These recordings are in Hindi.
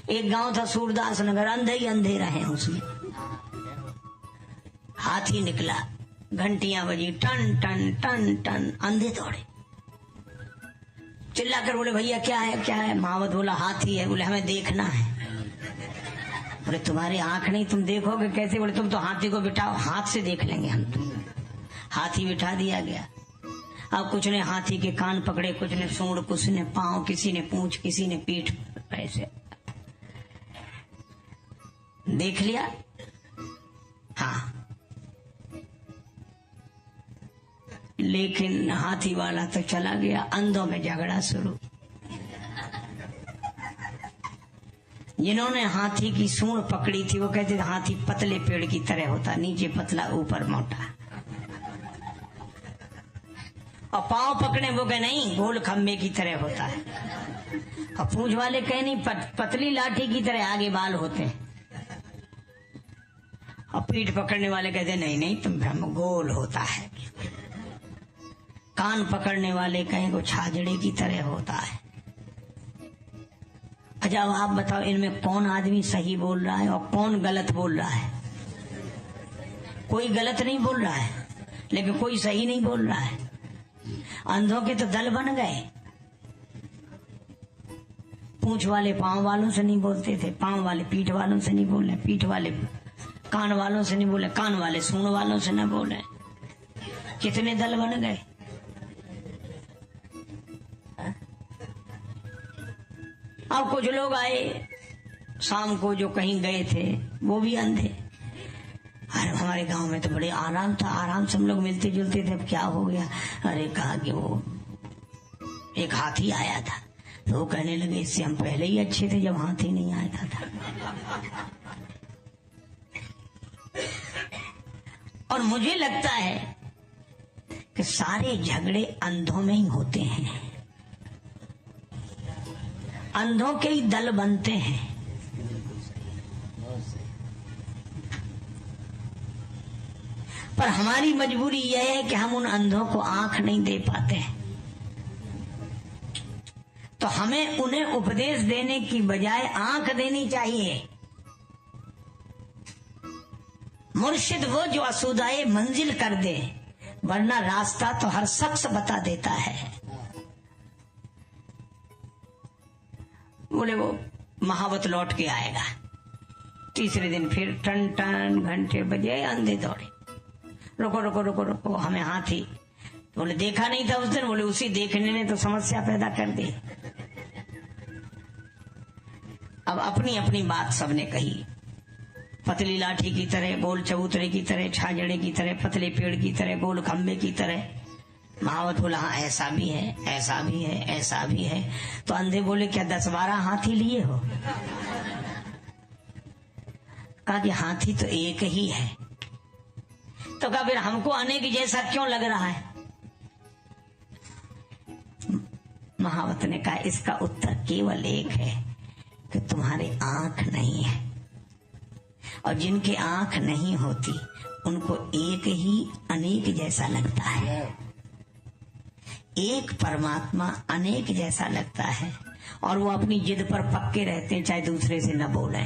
एक गांव था सूरदास नगर, अंधे ही अंधे रहे उसमें। हाथी निकला, घंटियां बजी, टन टन टन टन, अंधे दौड़े, चिल्लाकर बोले भैया क्या है क्या है। महावत बोला हाथी है। बोले हमें देखना है। बोले तुम्हारी आंख नहीं, तुम देखोगे कैसे। बोले तुम तो हाथी को बिठाओ, हाथ से देख लेंगे हम तो। हाथी बिठा दिया गया। अब कुछ ने हाथी के कान पकड़े, कुछ ने सूंड, कुछ ने पांव, किसी ने पूंछ, किसी ने पीठ, ऐसे देख लिया। हाँ, लेकिन हाथी वाला तो चला गया। अंधों में झगड़ा शुरू। जिन्होंने हाथी की सूंड पकड़ी थी वो कहते थे हाथी पतले पेड़ की तरह होता, नीचे पतला ऊपर मोटा। और पांव पकड़े वो कहे नहीं, गोल खंबे की तरह होता है। और पूंछ वाले कहे नहीं, पतली लाठी की तरह आगे बाल होते हैं। और पीठ पकड़ने वाले कहते नहीं नहीं, तुम भ्रम, गोल होता है। कान पकड़ने वाले कहें को छाजड़े की तरह होता है। अच्छा आप बताओ इनमें कौन आदमी सही बोल रहा है और कौन गलत बोल रहा है। कोई गलत नहीं बोल रहा है, लेकिन कोई सही नहीं बोल रहा है। अंधों के तो दल बन गए। पूंछ वाले पांव वालों से नहीं बोलते थे, पांव वाले पीठ वालों से नहीं बोले, पीठ वाले कान वालों से नहीं बोले, कान वाले सूंड वालों से न बोले। कितने दल बन गए। अब कुछ लोग आए शाम को जो कहीं गए थे, वो भी अंधे। अरे हमारे गांव में तो बड़े आराम था, आराम से हम लोग मिलते जुलते थे, अब क्या हो गया। अरे कहा कि वो एक हाथी आया था, तो वो कहने लगे इससे हम पहले ही अच्छे थे जब हाथी नहीं आया था। और मुझे लगता है कि सारे झगड़े अंधों में ही होते हैं, अंधों के ही दल बनते हैं। पर हमारी मजबूरी यह है कि हम उन अंधों को आंख नहीं दे पाते हैं। तो हमें उन्हें उपदेश देने की बजाय आंख देनी चाहिए। मुर्शिद वो जो असुदाए मंजिल कर दे, वरना रास्ता तो हर शख्स बता देता है। बोले वो महावत लौट के आएगा। तीसरे दिन फिर टन टन घंटे बजे, अंधे दौड़े, रुको रुको रुको रुको हमें हाथी। बोले देखा नहीं था उस दिन। बोले उसी देखने ने तो समस्या पैदा कर दी। अब अपनी अपनी बात सबने कही, पतली लाठी की तरह, गोल चबूतरे की तरह, छाजड़े की तरह, पतले पेड़ की तरह, गोल खंबे की तरह। महावत बोला हाँ ऐसा भी है, ऐसा भी है, ऐसा भी है। तो अंधे बोले क्या 10-12 हाथी लिए हो। कहा कि हाथी तो एक ही है। तो कहा फिर हमको अनेक जैसा क्यों लग रहा है। महावत ने कहा इसका उत्तर केवल एक है कि तुम्हारी आंख नहीं है, और जिनकी आंख नहीं होती उनको एक ही अनेक जैसा लगता है। एक परमात्मा अनेक जैसा लगता है, और वो अपनी जिद पर पक्के रहते हैं चाहे दूसरे से न बोले।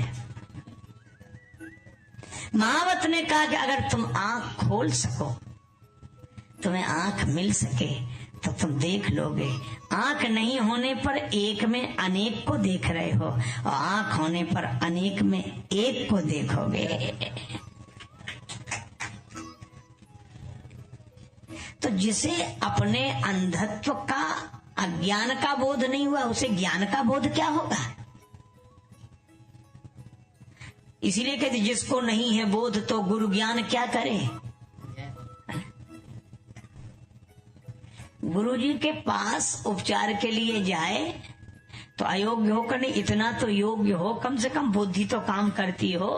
महावत ने कहा कि अगर तुम आंख खोल सको, तुम्हें आंख मिल सके, तो तुम देख लोगे। आंख नहीं होने पर एक में अनेक को देख रहे हो, और आंख होने पर अनेक में एक को देखोगे। तो जिसे अपने अंधत्व का, अज्ञान का बोध नहीं हुआ, उसे ज्ञान का बोध क्या होगा। इसीलिए कहते जिसको नहीं है बोध तो गुरु ज्ञान क्या करे। गुरु जी के पास उपचार के लिए जाए तो अयोग्य होकर नहीं, इतना तो योग्य हो, कम से कम बुद्धि तो काम करती हो।